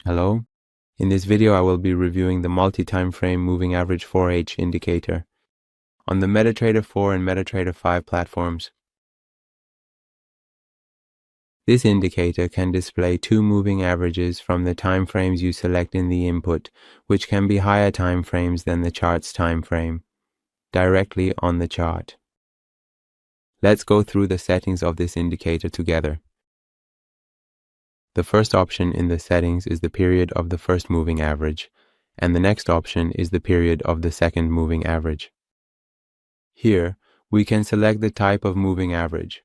Hello. In this video, I will be reviewing the multi-timeframe moving average 4H indicator on the MetaTrader 4 and MetaTrader 5 platforms. This indicator can display two moving averages from the timeframes you select in the input, which can be higher timeframes than the chart's timeframe, directly on the chart. Let's go through the settings of this indicator together. The first option in the settings is the period of the first moving average, and the next option is the period of the second moving average. Here, we can select the type of moving average.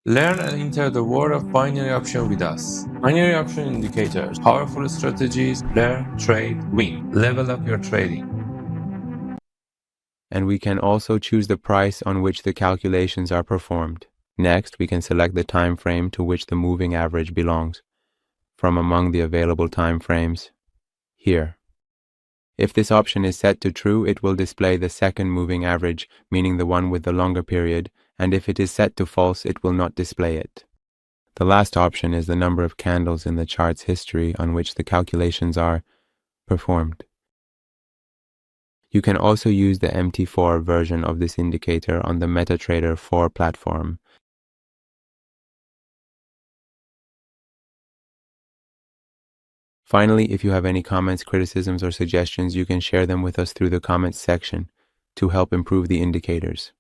Learn and enter the world of binary option with us. Binary option indicators, powerful strategies, learn, trade, win. Level up your trading. And we can also choose the price on which the calculations are performed. Next, we can select the time frame to which the moving average belongs from among the available time frames here. If this option is set to true, it will display the second moving average, meaning the one with the longer period, and if it is set to false, it will not display it. The last option is the number of candles in the chart's history on which the calculations are performed. You can also use the MT4 version of this indicator on the MetaTrader 4 platform. Finally, if you have any comments, criticisms, or suggestions, you can share them with us through the comments section to help improve the indicators.